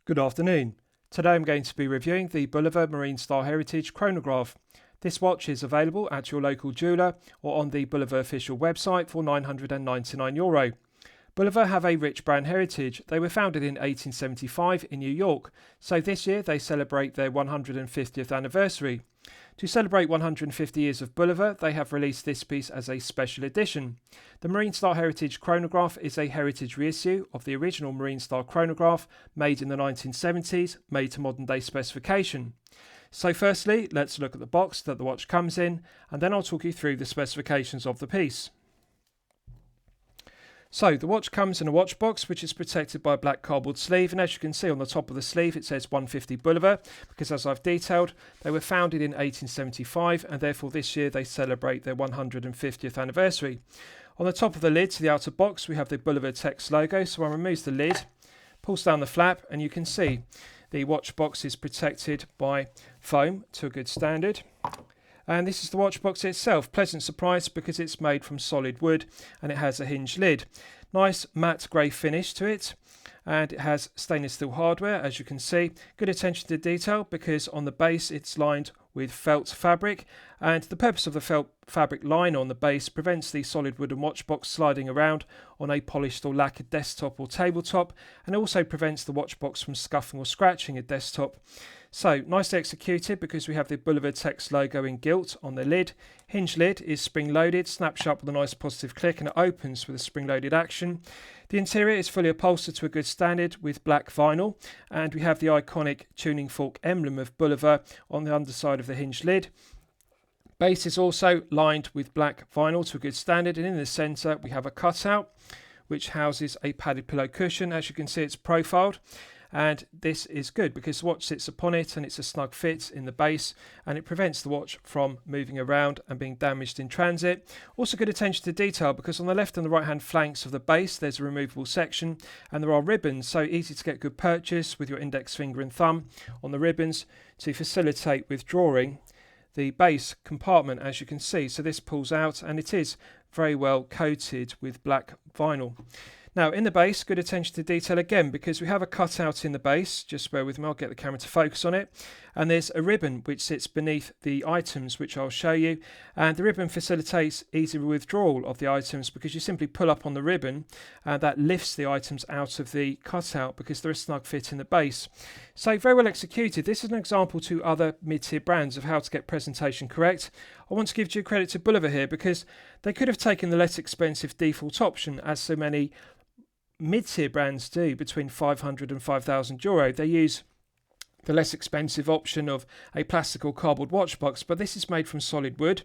Good afternoon. Today I'm going to be reviewing the Bulova Marine Star Heritage Chronograph. This watch is available at your local jeweller or on the Bulova official website for €999. Bulova have a rich brand heritage. They were founded in 1875 in New York, so this year they celebrate their 150th anniversary. To celebrate 150 years of Bulova, they have released this piece as a special edition. The Marine Star Heritage Chronograph is a heritage reissue of the original Marine Star Chronograph made in the 1970s, made to modern day specification. So firstly, let's look at the box that the watch comes in, and then I'll talk you through the specifications of the piece. So the watch comes in a watch box which is protected by a black cardboard sleeve, and as you can see on the top of the sleeve it says 150 Bulova, because as I've detailed, they were founded in 1875 and therefore this year they celebrate their 150th anniversary. On the top of the lid to the outer box we have the Bulova text logo, so one removes the lid, pulls down the flap, and you can see the watch box is protected by foam to a good standard. And this is the watch box itself. Pleasant surprise because it's made from solid wood and it has a hinged lid. Nice matte grey finish to it, and it has stainless steel hardware, as you can see. Good attention to detail because on the base it's lined with felt fabric, and the purpose of the felt fabric liner on the base prevents the solid wooden watch box sliding around on a polished or lacquered desktop or tabletop, and also prevents the watch box from scuffing or scratching a desktop. So nicely executed because we have the Bulova text logo in gilt on the lid. Hinge lid is spring loaded, snaps shut with a nice positive click, and it opens with a spring loaded action. The interior is fully upholstered to a good standard with black vinyl, and we have the iconic tuning fork emblem of Bulova on the underside of the hinge lid. Base is also lined with black vinyl to a good standard, and in the centre we have a cutout which houses a padded pillow cushion. As you can see, it's profiled, and this is good because the watch sits upon it and it's a snug fit in the base, and it prevents the watch from moving around and being damaged in transit. Also good attention to detail because on the left and the right hand flanks of the base there's a removable section, and there are ribbons, so easy to get good purchase with your index finger and thumb on the ribbons to facilitate withdrawing the base compartment, as you can see. So this pulls out and it is very well coated with black vinyl. Now in the base, good attention to detail again because we have a cutout in the base. Just bear with me, I'll get the camera to focus on it. And there's a ribbon which sits beneath the items, which I'll show you. And the ribbon facilitates easy withdrawal of the items because you simply pull up on the ribbon and that lifts the items out of the cutout because they're a snug fit in the base. So very well executed. This is an example to other mid-tier brands of how to get presentation correct. I want to give due credit to Bulova here because they could have taken the less expensive default option, as so many mid-tier brands do, between €500 and €5,000. They use the less expensive option of a plastic or cardboard watch box, but this is made from solid wood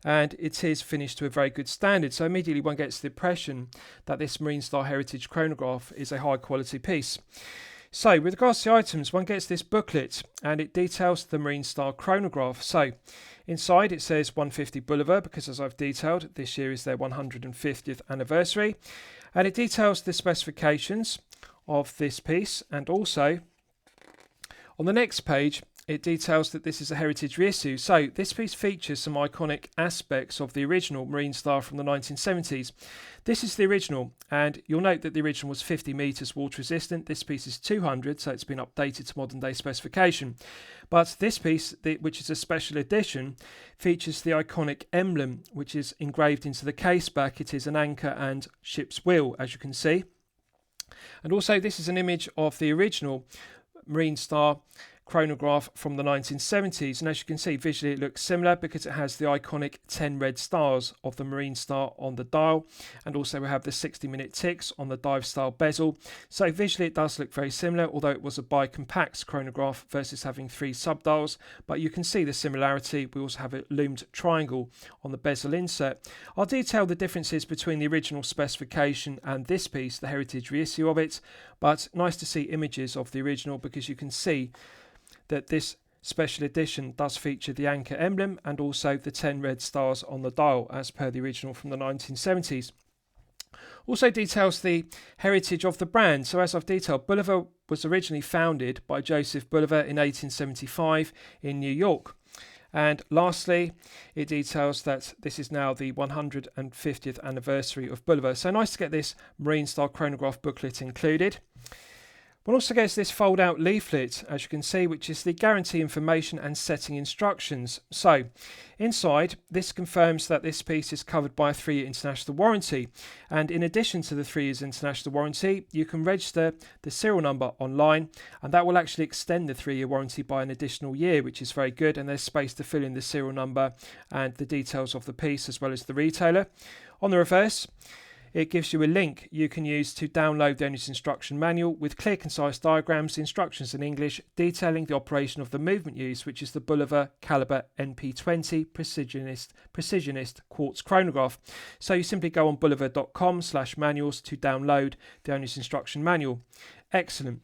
and it is finished to a very good standard, so immediately one gets the impression that this Marine Star Heritage Chronograph is a high quality piece. So with regards to the items, one gets this booklet and it details the Marine Star Chronograph. So inside it says 150 Bulova because, as I've detailed, this year is their 150th anniversary, and it details the specifications of this piece, and also on the next page it details that this is a heritage reissue. So this piece features some iconic aspects of the original Marine Star from the 1970s. This is the original, and you'll note that the original was 50 metres water resistant. This piece is 200, so it's been updated to modern day specification. But this piece, which is a special edition, features the iconic emblem which is engraved into the caseback. It is an anchor and ship's wheel, as you can see. And also this is an image of the original Marine Star Chronograph from the 1970s, and as you can see visually it looks similar because it has the iconic 10 red stars of the Marine Star on the dial, and also we have the 60-minute ticks on the dive style bezel. So visually it does look very similar, although it was a bicompact chronograph versus having 3 subdials, but you can see the similarity. We also have a loomed triangle on the bezel insert. I'll detail the differences between the original specification and this piece, the heritage reissue of it, but nice to see images of the original because you can see that this special edition does feature the anchor emblem and also the 10 red stars on the dial as per the original from the 1970s. Also details the heritage of the brand. So as I've detailed, Bulova was originally founded by Joseph Bulova in 1875 in New York. And lastly, it details that this is now the 150th anniversary of Bulova. So nice to get this Marine Star Chronograph booklet included. One also gets this fold out leaflet, as you can see, which is the guarantee information and setting instructions. So inside, this confirms that this piece is covered by a 3-year international warranty, and in addition to the 3 years international warranty, you can register the serial number online, and that will actually extend the 3-year warranty by an additional year, which is very good, and there's space to fill in the serial number and the details of the piece as well as the retailer. On the reverse, it gives you a link you can use to download the owner's instruction manual with clear, concise diagrams, instructions in English, detailing the operation of the movement used, which is the Bulova Caliber NP20 Precisionist Quartz Chronograph. So you simply go on bulova.com/manuals to download the owner's instruction manual. Excellent.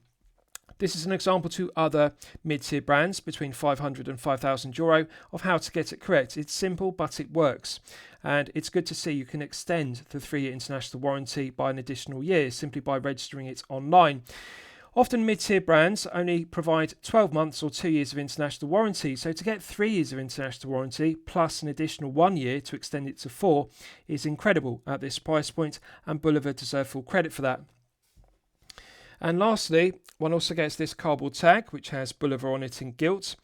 This is an example to other mid-tier brands between €500 and €5,000 of how to get it correct. It's simple, but it works. And it's good to see you can extend the 3-year international warranty by an additional year simply by registering it online. Often mid-tier brands only provide 12 months or 2 years of international warranty. So to get 3 years of international warranty plus an additional 1 year to extend it to 4 is incredible at this price point, and Bulova deserve full credit for that. And lastly, one also gets this cardboard tag, which has Bulova on it in gilt.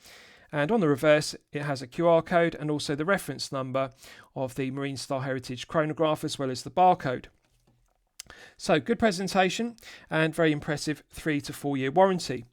And on the reverse, it has a QR code and also the reference number of the Marine Style Heritage chronograph, as well as the barcode. So good presentation and very impressive 3 to 4 year warranty.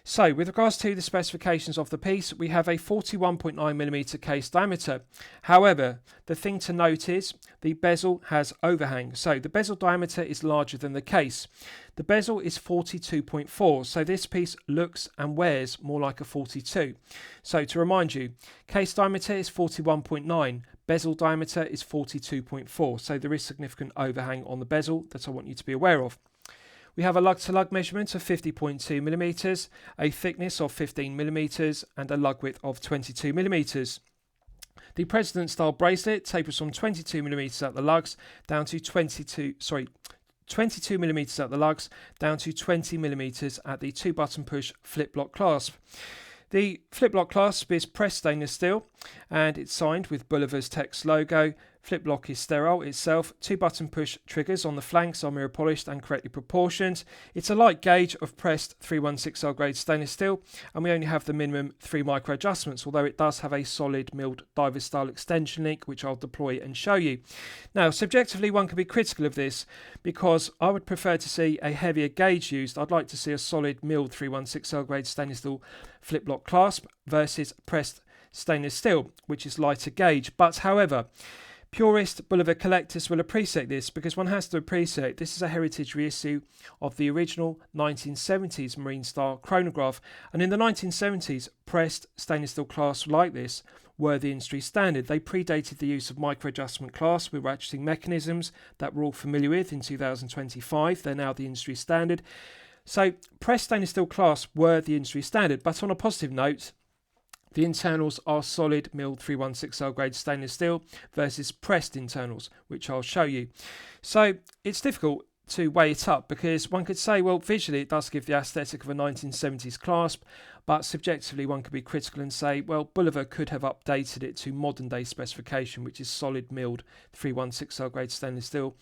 So with regards to the specifications of the piece, we have a 41.9mm case diameter. However, the thing to note is the bezel has overhang. So the bezel diameter is larger than the case. The bezel is 42.4, so this piece looks and wears more like a 42. So to remind you, case diameter is 41.9, bezel diameter is 42.4, so there is significant overhang on the bezel that I want you to be aware of. We have a lug-to-lug measurement of 50.2mm, a thickness of 15mm, and a lug width of 22mm. The President style bracelet tapers from 22mm at the lugs down to 22mm at the lugs down to 20mm at the 2-button push flip-lock clasp. The flip-lock clasp is pressed stainless steel and it's signed with Bulova's text logo. Flip-lock is sterile itself. 2-button push triggers on the flanks are mirror polished and correctly proportioned. It's a light gauge of pressed 316L grade stainless steel, and we only have the minimum 3 micro adjustments, although it does have a solid milled diver style extension link, which I'll deploy and show you. Now, subjectively, one can be critical of this because I would prefer to see a heavier gauge used. I'd like to see a solid milled 316L grade stainless steel flip-lock clasp versus pressed stainless steel, which is lighter gauge. But however, purist Bulova collectors will appreciate this because one has to appreciate this is a heritage reissue of the original 1970s Marine Style chronograph, and in the 1970s pressed stainless steel clasps like this were the industry standard. They predated the use of micro adjustment clasps with ratcheting mechanisms that we're all familiar with in 2025. They're now the industry standard. So pressed stainless steel clasps were the industry standard, but on a positive note, the internals are solid milled 316L grade stainless steel versus pressed internals, which I'll show you. So it's difficult to weigh it up because one could say, well, visually it does give the aesthetic of a 1970s clasp, but subjectively one could be critical and say, well, Bulova could have updated it to modern day specification, which is solid milled 316L grade stainless steel.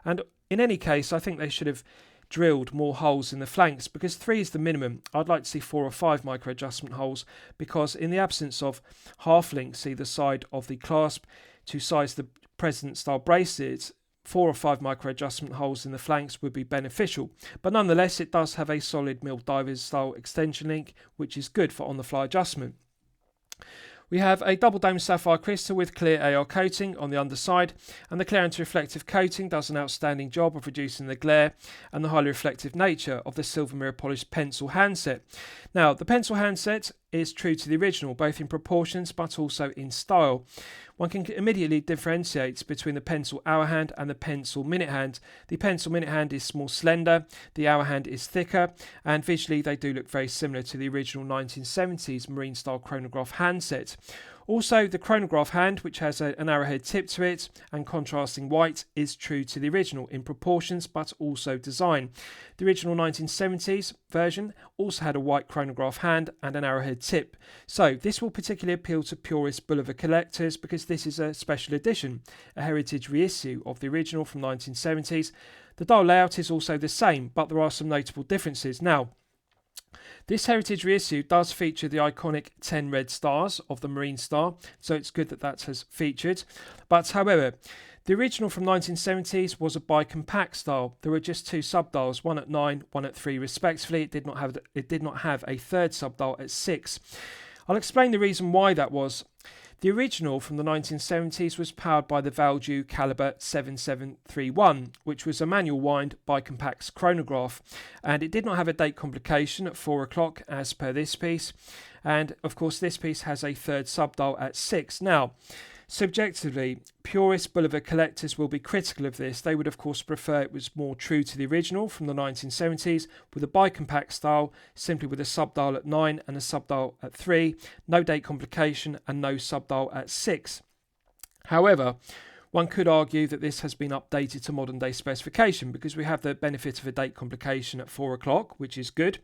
And in any case, I think they should have drilled more holes in the flanks because 3 is the minimum. I'd like to see 4 or 5 micro adjustment holes because in the absence of half links either side of the clasp to size the President style bracelets, 4 or 5 micro adjustment holes in the flanks would be beneficial. But nonetheless, it does have a solid milled divers style extension link, which is good for on the fly adjustment. We have a double dome sapphire crystal with clear AR coating on the underside, and the clear anti-reflective coating does an outstanding job of reducing the glare and the highly reflective nature of the silver mirror polished pencil handset. Now, the pencil handset is true to the original, both in proportions but also in style. One can immediately differentiate between the pencil hour hand and the pencil minute hand. The pencil minute hand is more slender, the hour hand is thicker, and visually they do look very similar to the original 1970s Marine Style chronograph handset. Also, the chronograph hand, which has an arrowhead tip to it and contrasting white, is true to the original in proportions but also design. The original 1970s version also had a white chronograph hand and an arrowhead tip. So this will particularly appeal to purist Bulova collectors because this is a special edition, a heritage reissue of the original from 1970s The dial layout is also the same, but there are some notable differences. Now, this heritage reissue does feature the iconic 10 red stars of the Marine Star, so it's good that that has featured. But however, the original from 1970s was a bicompact style. There were just two subdials, one at 9, one at 3 respectively. It did not have a third subdial at 6. I'll explain the reason why that was. The original from the 1970s was powered by the Valjoux caliber 7731, which was a manual wind bicompact chronograph, and it did not have a date complication at 4 o'clock as per this piece, and of course this piece has a third subdial at 6. Now, subjectively, purist Bulova collectors will be critical of this. They would of course prefer it was more true to the original from the 1970s with a bicompact style, simply with a subdial at 9 and a subdial at 3, no date complication and no subdial at 6. However, one could argue that this has been updated to modern day specification because we have the benefit of a date complication at 4 o'clock, which is good.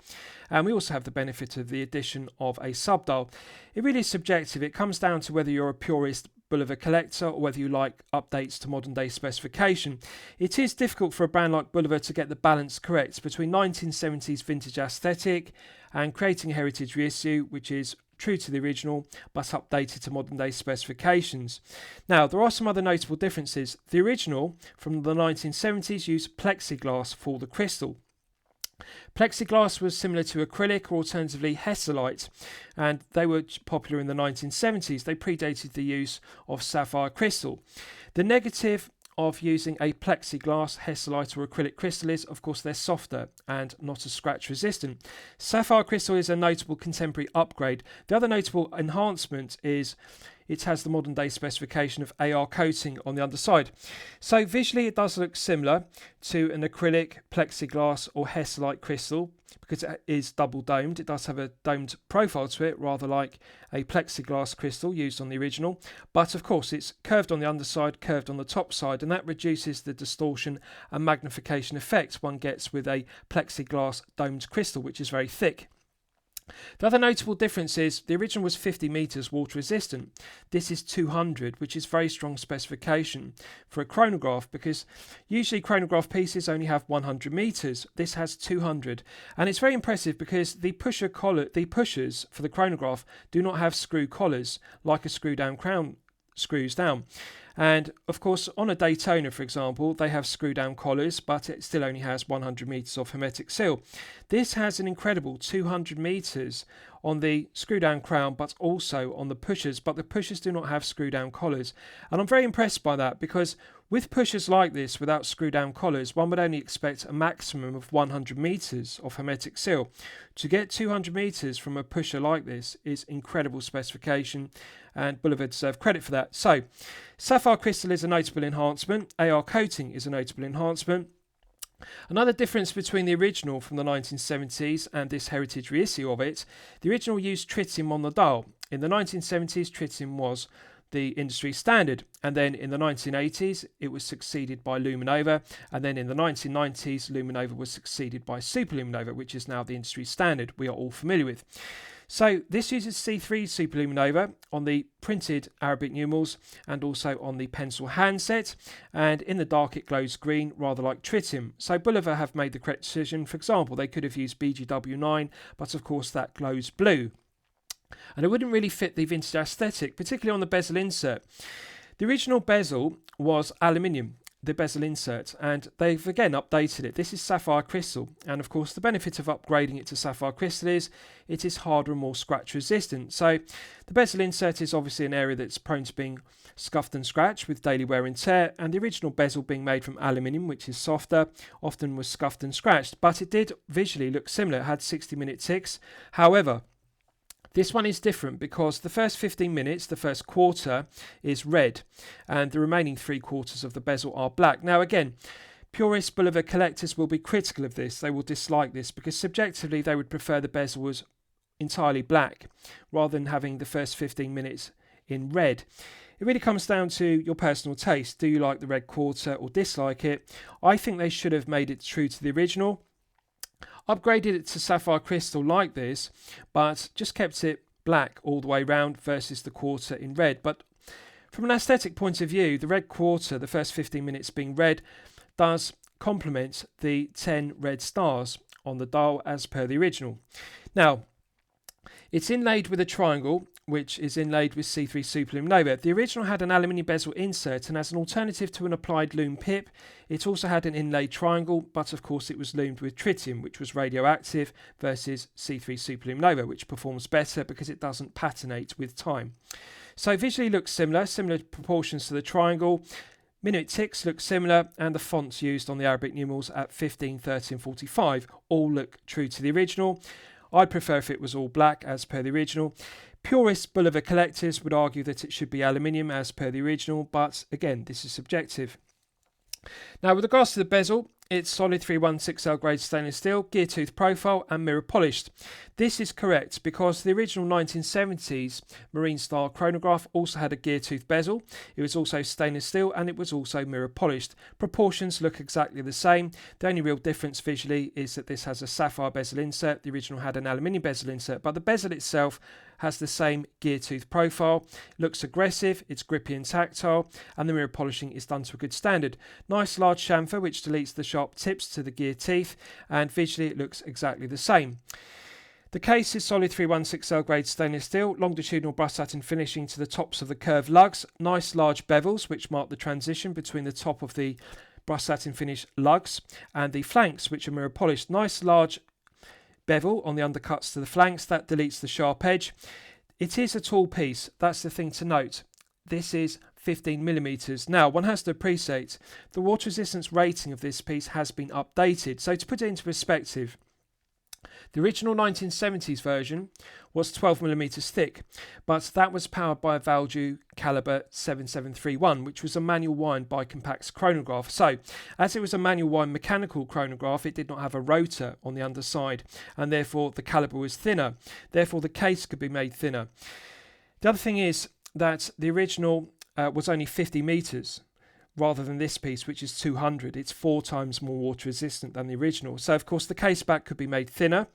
And we also have the benefit of the addition of a subdial. It really is subjective. It comes down to whether you're a purist Bulova collector or whether you like updates to modern day specification. It is difficult for a brand like Bulova to get the balance correct between 1970s vintage aesthetic and creating a heritage reissue which is true to the original but updated to modern day specifications. Now, there are some other notable differences. The original from the 1970s used plexiglass for the crystal. Plexiglass was similar to acrylic or alternatively hesselite, and they were popular in the 1970s. They predated the use of sapphire crystal. The negative of using a plexiglass, hesselite or acrylic crystal is, of course, they're softer and not as scratch resistant. Sapphire crystal is a notable contemporary upgrade. The other notable enhancement is it has the modern day specification of AR coating on the underside. So visually it does look similar to an acrylic, plexiglass or hesselite crystal because it is double domed. It does have a domed profile to it, rather like a plexiglass crystal used on the original. But of course it's curved on the underside, curved on the top side, and that reduces the distortion and magnification effect one gets with a plexiglass domed crystal, which is very thick. The other notable difference is the original was 50 metres water resistant. This is 200, which is very strong specification for a chronograph because usually chronograph pieces only have 100 metres. This has 200, and it's very impressive because the pushers for the chronograph do not have screw collars like a screw down crown screws down. And of course, on a Daytona, for example, they have screw down collars, but it still only has 100 metres of hermetic seal. This has an incredible 200 metres on the screw down crown, but also on the pushers, but the pushers do not have screw down collars. And I'm very impressed by that because with pushers like this without screw down collars, one would only expect a maximum of 100 metres of hermetic seal. To get 200 metres from a pusher like this is incredible specification, and Bulova deserve credit for that. So, sapphire crystal is a notable enhancement. AR coating is a notable enhancement. Another difference between the original from the 1970s and this heritage reissue of it, the original used tritium on the dial. In the 1970s, tritium was the industry standard, and then in the 1980s it was succeeded by Luminova, and then in the 1990s Luminova was succeeded by Superluminova, which is now the industry standard we are all familiar with. So this uses C3 Superluminova on the printed Arabic numerals and also on the pencil handset, and in the dark it glows green, rather like tritium. So Bulova have made the correct decision. For example, they could have used BGW9, but of course that glows blue. And it wouldn't really fit the vintage aesthetic, particularly on the bezel insert. The original bezel was aluminium, the bezel insert, and they've again updated it. This is sapphire crystal, and of course the benefit of upgrading it to sapphire crystal is it is harder and more scratch resistant. So the bezel insert is obviously an area that's prone to being scuffed and scratched with daily wear and tear, and the original bezel being made from aluminium, which is softer, often was scuffed and scratched, but it did visually look similar. It had 60-minute ticks. However, this one is different because the first 15 minutes, the first quarter, is red, and the remaining 3 quarters of the bezel are black. Now again, purist Bulova collectors will be critical of this. They will dislike this because subjectively they would prefer the bezel was entirely black rather than having the first 15 minutes in red. It really comes down to your personal taste. Do you like the red quarter or dislike it? I think they should have made it true to the original, upgraded it to sapphire crystal like this, but just kept it black all the way round versus the quarter in red. But from an aesthetic point of view, the red quarter, the first 15 minutes being red, does complement the 10 red stars on the dial as per the original. Now, it's inlaid with a triangle, which is inlaid with C3 Superlume Nova. The original had an aluminium bezel insert, and as an alternative to an applied Lume pip, it also had an inlaid triangle, but of course it was lumed with tritium, which was radioactive, versus C3 Superlume Nova, which performs better because it doesn't patinate with time. So visually looks similar proportions to the triangle. Minute ticks look similar, and the fonts used on the Arabic numerals at 15, 30 and 45 all look true to the original. I'd prefer if it was all black as per the original. Purist Bulova collectors would argue that it should be aluminium as per the original, but again, this is subjective. Now, with regards to the bezel, it's solid 316L grade stainless steel, gear tooth profile and mirror polished. This is correct because the original 1970s marine style chronograph also had a gear tooth bezel. It was also stainless steel and it was also mirror polished. Proportions look exactly the same. The only real difference visually is that this has a sapphire bezel insert. The original had an aluminium bezel insert, but the bezel itself has the same gear tooth profile. Looks aggressive, it's grippy and tactile, and the mirror polishing is done to a good standard. Nice large chamfer which deletes the sharp tips to the gear teeth, and visually it looks exactly the same. The case is solid 316L grade stainless steel, longitudinal brushed satin finishing to the tops of the curved lugs, nice large bevels which mark the transition between the top of the brushed satin finish lugs and the flanks which are mirror polished. Nice large bevel on the undercuts to the flanks, that deletes the sharp edge. It is a tall piece, that's the thing to note. This is 15mm. Now, one has to appreciate the water resistance rating of this piece has been updated. So to put it into perspective, the original 1970s version was 12mm thick, but that was powered by a Valjoux caliber 7731, which was a manual wind bicompax chronograph. So, as it was a manual wind mechanical chronograph, it did not have a rotor on the underside, and therefore the caliber was thinner. Therefore, the case could be made thinner. The other thing is that the original was only 50 meters. Rather than this piece, which is 200. It's 4 times more water resistant than the original. So, of course, the caseback could be made thinner.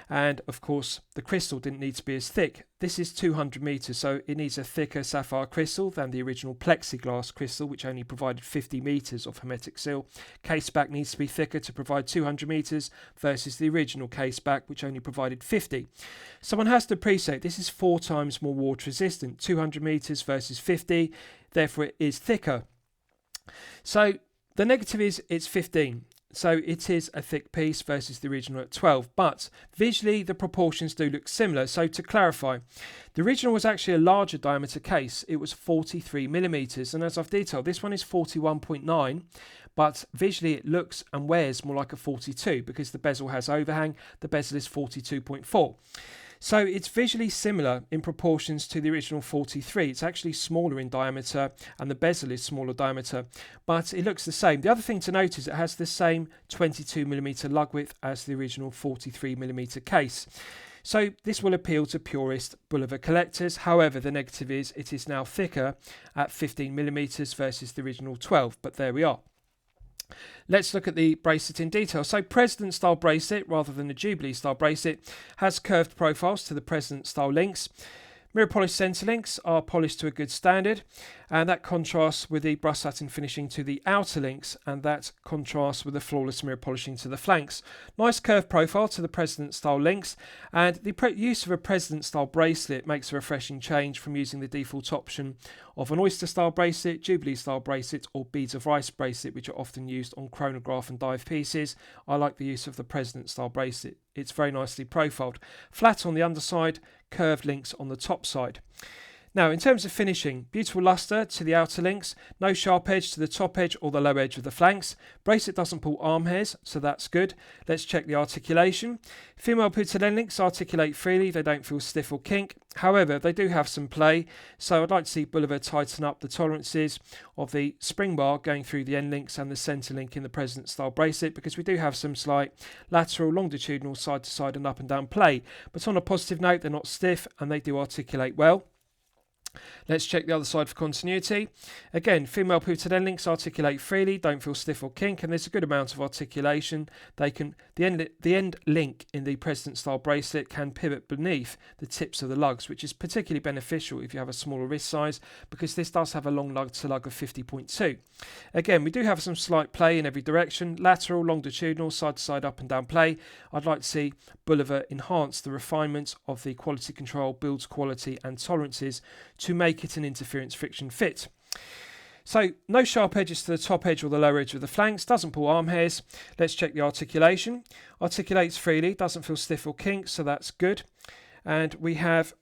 And, of course, the crystal didn't need to be as thick. This is 200 meters, so it needs a thicker sapphire crystal than the original plexiglass crystal, which only provided 50 meters of hermetic seal. Caseback needs to be thicker to provide 200 meters versus the original caseback, which only provided 50. So one has to appreciate this is 4 times more water resistant. 200 meters versus 50, therefore it is thicker. So the negative is it's 15, so it is a thick piece versus the original at 12, but visually the proportions do look similar. So to clarify, the original was actually a larger diameter case. It was 43mm, and as I've detailed, this one is 41.9, but visually it looks and wears more like a 42 because the bezel has overhang. The bezel is 42.4. So it's visually similar in proportions to the original 43. It's actually smaller in diameter and the bezel is smaller diameter, but it looks the same. The other thing to note is it has the same 22mm lug width as the original 43mm case. So this will appeal to purist Bulova collectors. However, the negative is it is now thicker at 15mm versus the original 12, but there we are. Let's look at the bracelet in detail. So President style bracelet rather than the Jubilee style bracelet has curved profiles to the President style links. Mirror polished centre links are polished to a good standard, and that contrasts with the brushed satin finishing to the outer links, and that contrasts with the flawless mirror polishing to the flanks. Nice curved profile to the President style links, and the use of a President style bracelet makes a refreshing change from using the default option of an oyster style bracelet, Jubilee style bracelet or beads of rice bracelet, which are often used on chronograph and dive pieces. I like the use of the President style bracelet. It's very nicely profiled. Flat on the underside, curved links on the top side. Now, in terms of finishing, beautiful lustre to the outer links, no sharp edge to the top edge or the low edge of the flanks. Bracelet doesn't pull arm hairs, so that's good. Let's check the articulation. Female Putalin links articulate freely, they don't feel stiff or kink. However, they do have some play, so I'd like to see Bulova tighten up the tolerances of the spring bar going through the end links and the centre link in the President style bracelet, because we do have some slight lateral, longitudinal, side to side and up and down play. But on a positive note, they're not stiff and they do articulate well. Let's check the other side for continuity. Again, female pivoted end links articulate freely, don't feel stiff or kink, and there's a good amount of articulation. The end link in the President style bracelet can pivot beneath the tips of the lugs, which is particularly beneficial if you have a smaller wrist size, because this does have a long lug to lug of 50.2. Again, we do have some slight play in every direction, lateral, longitudinal, side to side, up and down play. I'd like to see Bulova enhance the refinement of the quality control, builds quality and tolerances to make it an interference friction fit. So no sharp edges to the top edge or the lower edge of the flanks, doesn't pull arm hairs. Let's check the articulation. Articulates freely, doesn't feel stiff or kink, so that's good. And we have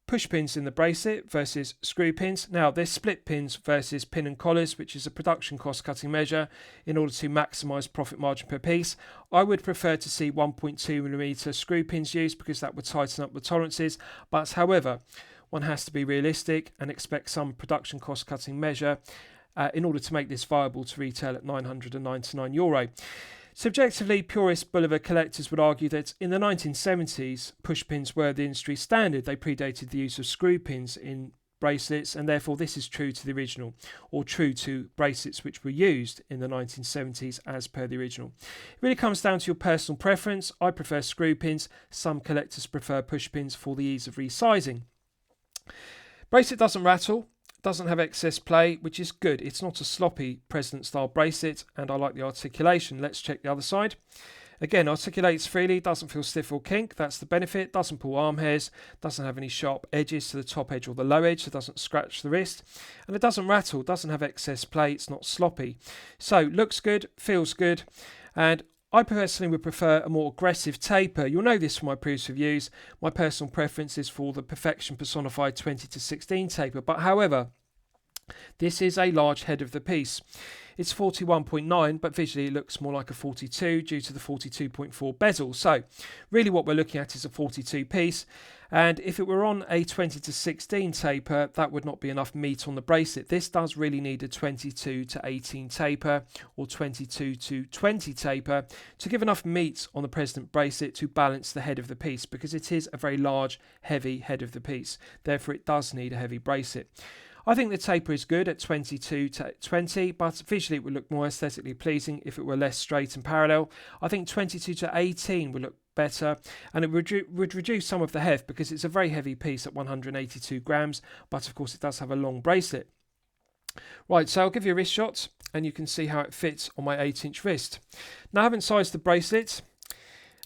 push pins in the bracelet versus screw pins. Now there's split pins versus pin and collars, which is a production cost cutting measure in order to maximise profit margin per piece. I would prefer to see 1.2mm screw pins used because that would tighten up the tolerances, but however, one has to be realistic and expect some production cost cutting measure in order to make this viable to retail at €999. Subjectively, purist Bulova collectors would argue that in the 1970s, push pins were the industry standard. They predated the use of screw pins in bracelets, and therefore this is true to the original, or true to bracelets which were used in the 1970s as per the original. It really comes down to your personal preference. I prefer screw pins. Some collectors prefer push pins for the ease of resizing. Bracelet doesn't rattle, doesn't have excess play, which is good. It's not a sloppy President style bracelet, and I like the articulation. Let's check the other side. Again, articulates freely, doesn't feel stiff or kink, that's the benefit, doesn't pull arm hairs, doesn't have any sharp edges to the top edge or the low edge, so it doesn't scratch the wrist, and it doesn't rattle, doesn't have excess play, it's not sloppy. So, looks good, feels good, and I personally would prefer a more aggressive taper. You'll know this from my previous reviews. My personal preference is for the Perfection Personified 20-16 taper, but however, this is a large head of the piece. It's 41.9, but visually it looks more like a 42 due to the 42.4 bezel. So really what we're looking at is a 42 piece. And if it were on a 20-16 taper, that would not be enough meat on the bracelet. This does really need a 22-18 taper or 22-20 taper to give enough meat on the President bracelet to balance the head of the piece, because it is a very large, heavy head of the piece. Therefore, it does need a heavy bracelet. I think the taper is good at 22-20, but visually it would look more aesthetically pleasing if it were less straight and parallel. I think 22-18 would look better, and it would reduce some of the heft because it's a very heavy piece at 182 grams, but of course it does have a long bracelet. Right, so I'll give you a wrist shot and you can see how it fits on my 8-inch wrist. Now I haven't sized the bracelet,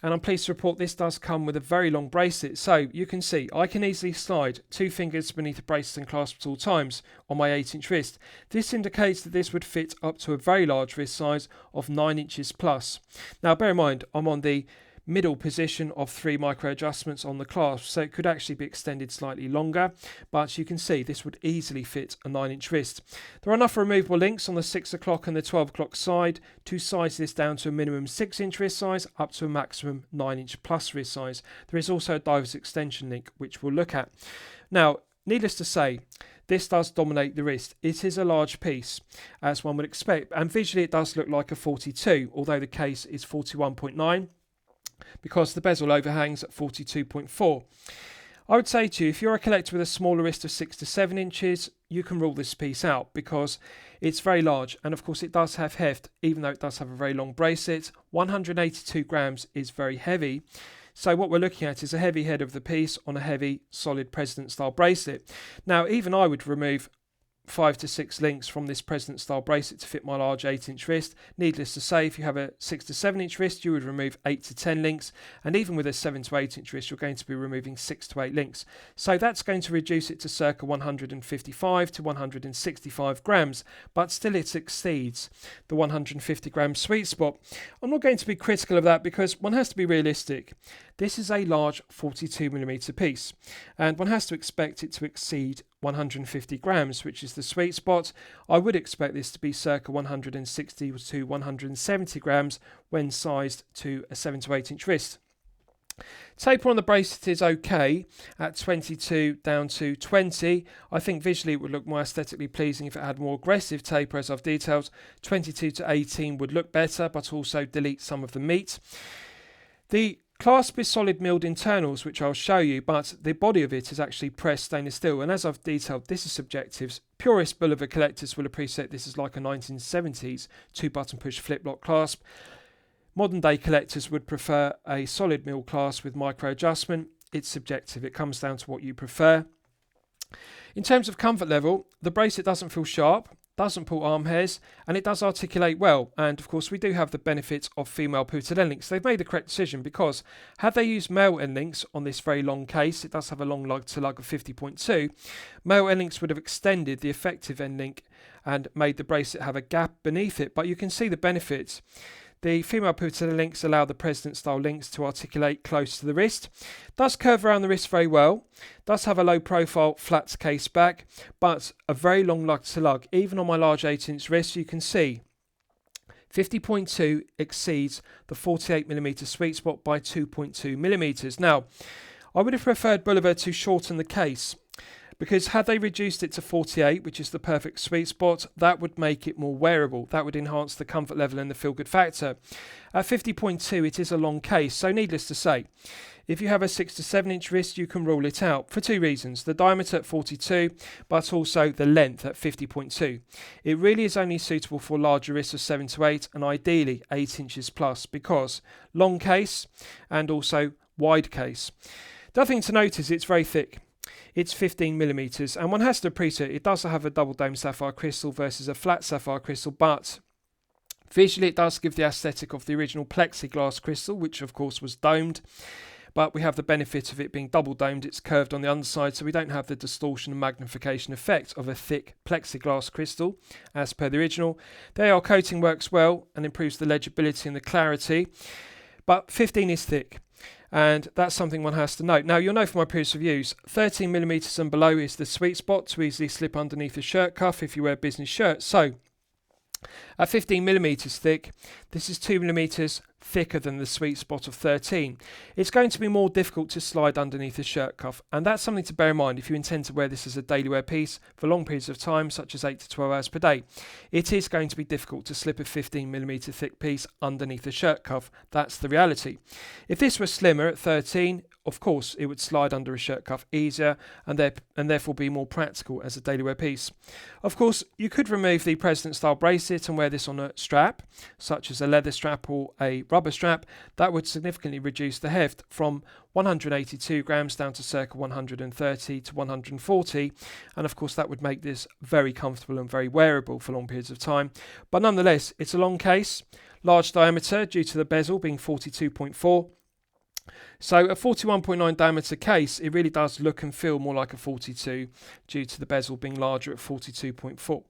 and I'm pleased to report this does come with a very long bracelet. So you can see I can easily slide 2 fingers beneath the bracelet and clasp at all times on my 8-inch wrist. This indicates that this would fit up to a very large wrist size of 9 inches plus. Now bear in mind, I'm on the middle position of 3 micro adjustments on the clasp, so it could actually be extended slightly longer, but you can see this would easily fit a 9-inch wrist. There are enough removable links on the 6 o'clock and the 12 o'clock side to size this down to a minimum 6-inch wrist size up to a maximum 9-inch plus wrist size. There is also a diver's extension link which we'll look at. Now, needless to say, this does dominate the wrist. It is a large piece, as one would expect, and visually it does look like a 42, although the case is 41.9. because the bezel overhangs at 42.4. I would say to you, if you're a collector with a smaller wrist of 6 to 7 inches, you can rule this piece out because it's very large, and of course it does have heft, even though it does have a very long bracelet. 182 grams is very heavy. So what we're looking at is a heavy head of the piece on a heavy, solid President style bracelet. Now, even I would remove 5 to 6 links from this President style bracelet to fit my large 8-inch wrist. Needless to say, if you have a 6 to 7 inch wrist, you would remove 8 to 10 links, and even with a 7 to 8 inch wrist, you're going to be removing 6 to 8 links. So that's going to reduce it to circa 155 to 165 grams, but still it exceeds the 150 gram sweet spot. I'm not going to be critical of that because one has to be realistic. This is a large 42mm piece, and one has to expect it to exceed 150 grams, which is the sweet spot. I would expect this to be circa 160 to 170 grams when sized to a 7 to 8 inch wrist. Taper on the bracelet is okay at 22 down to 20. I think visually it would look more aesthetically pleasing if it had more aggressive taper, as I've detailed. 22 to 18 would look better, but also delete some of the meat. The Clasp is solid milled internals, which I'll show you, but the body of it is actually pressed stainless steel, and as I've detailed, this is subjective. Purist Bulova collectors will appreciate this as like a 1970s 2-button push flip lock clasp. Modern day collectors would prefer a solid mill clasp with micro adjustment. It's subjective, it comes down to what you prefer. In terms of comfort level, the bracelet doesn't feel sharp, doesn't pull arm hairs, and it does articulate well. And of course we do have the benefit of female pivoted end links. They've made the correct decision, because had they used male end links on this very long case, it does have a long lug to lug of 50.2, male end links would have extended the effective end link and made the bracelet have a gap beneath it, but you can see the benefits. The female pivoted end links allow the President style links to articulate close to the wrist. Does curve around the wrist very well. Does have a low profile flat case back, but a very long lug to lug. Even on my large 8-inch wrist, you can see 50.2 exceeds the 48mm sweet spot by 2.2mm. Now, I would have preferred Bulova to shorten the case, because had they reduced it to 48, which is the perfect sweet spot, that would make it more wearable. That would enhance the comfort level and the feel-good factor. At 50.2, it is a long case, so needless to say, if you have a 6 to 7 inch wrist, you can rule it out for two reasons: the diameter at 42, but also the length at 50.2. It really is only suitable for larger wrists of 7 to 8, and ideally 8 inches plus, because long case and also wide case. The other thing to note is it's very thick. It's 15mm, and one has to appreciate it does have a double dome sapphire crystal versus a flat sapphire crystal, but visually it does give the aesthetic of the original plexiglass crystal, which of course was domed, but we have the benefit of it being double domed. It's curved on the underside, so we don't have the distortion and magnification effect of a thick plexiglass crystal as per the original. The AR coating works well and improves the legibility and the clarity, but 15 is thick. And that's something one has to note. Now, you'll know from my previous reviews, 13mm and below is the sweet spot to easily slip underneath a shirt cuff if you wear business shirts. So, at 15mm thick, this is 2mm thicker than the sweet spot of 13. It's going to be more difficult to slide underneath a shirt cuff, and that's something to bear in mind if you intend to wear this as a daily wear piece for long periods of time, such as 8 to 12 hours per day. It is going to be difficult to slip a 15mm thick piece underneath a shirt cuff. That's the reality. If this were slimmer at 13, of course it would slide under a shirt cuff easier and therefore be more practical as a daily wear piece. Of course, you could remove the President style bracelet and wear this on a strap, such as a leather strap or a rubber strap. That would significantly reduce the heft from 182 grams down to circa 130 to 140, and of course that would make this very comfortable and very wearable for long periods of time. But nonetheless, it's a long case, large diameter due to the bezel being 42.4. So a 41.9 diameter case, it really does look and feel more like a 42 due to the bezel being larger at 42.4.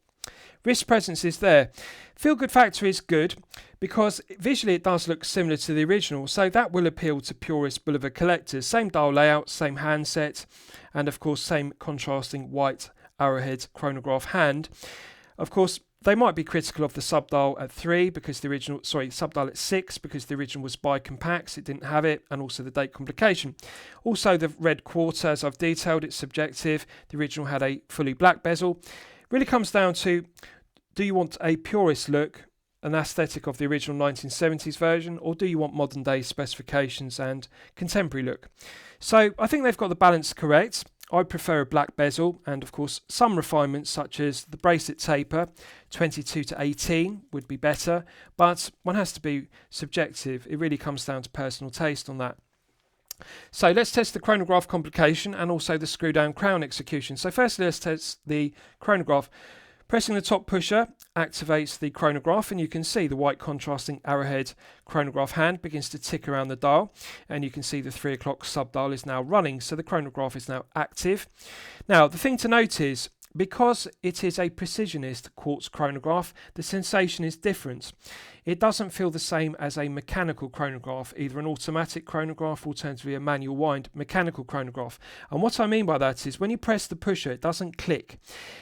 Wrist presence is there. Feel good factor is good because visually it does look similar to the original, so that will appeal to purist Bulova collectors. Same dial layout, same handset, and of course same contrasting white arrowhead chronograph hand. Of course, they might be critical of the subdial at 3 because the original, subdial at 6 because the original was bi-compacts, it didn't have it, and also the date complication. Also the red quarter, as I've detailed, it's subjective. The original had a fully black bezel. Really comes down to, do you want a purist look, an aesthetic of the original 1970s version, or do you want modern day specifications and contemporary look? So I think they've got the balance correct. I prefer a black bezel, and of course some refinements such as the bracelet taper 22 to 18 would be better, but one has to be subjective. It really comes down to personal taste on that. So let's test the chronograph complication and also the screw down crown execution. So firstly, let's test the chronograph. Pressing the top pusher activates the chronograph, and you can see the white contrasting arrowhead chronograph hand begins to tick around the dial, and you can see the 3 o'clock subdial is now running, so the chronograph is now active. Now the thing to note is, because it is a precisionist quartz chronograph, the sensation is different. It doesn't feel the same as a mechanical chronograph, either an automatic chronograph, alternatively a manual wind mechanical chronograph. And what I mean by that is when you press the pusher, it doesn't click.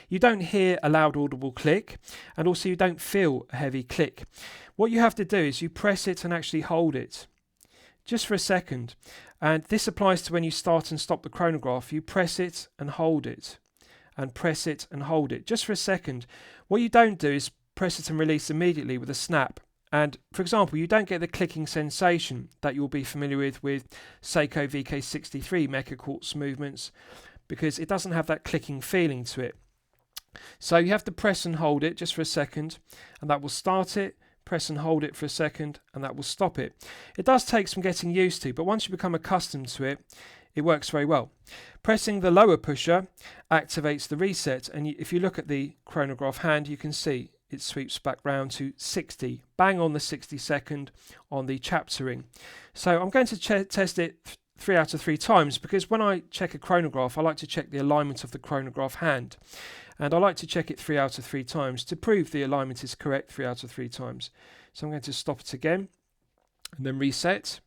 You don't hear a loud audible click, and also you don't feel a heavy click. What you have to do is you press it and actually hold it just for a second. And this applies to when you start and stop the chronograph. You press it and hold it, and press it and hold it just for a second. What you don't do is press it and release immediately with a snap And for example, you don't get the clicking sensation that you'll be familiar with Seiko VK63 Mecha Quartz movements, because it doesn't have that clicking feeling to it. So you have to press and hold it just for a second, and that will start it. Press and hold it for a second, and that will stop it. It does take some getting used to, but once you become accustomed to it, it works very well. Pressing the lower pusher activates the reset, and if you look at the chronograph hand, you can see it sweeps back round to 60, bang on the 60 second on the chapter ring. So I'm going to test it 3 out of 3 times, because when I check a chronograph, I like to check the alignment of the chronograph hand, and I like to check it 3 out of 3 times to prove the alignment is correct 3 out of 3 times. So I'm going to stop it again and then reset.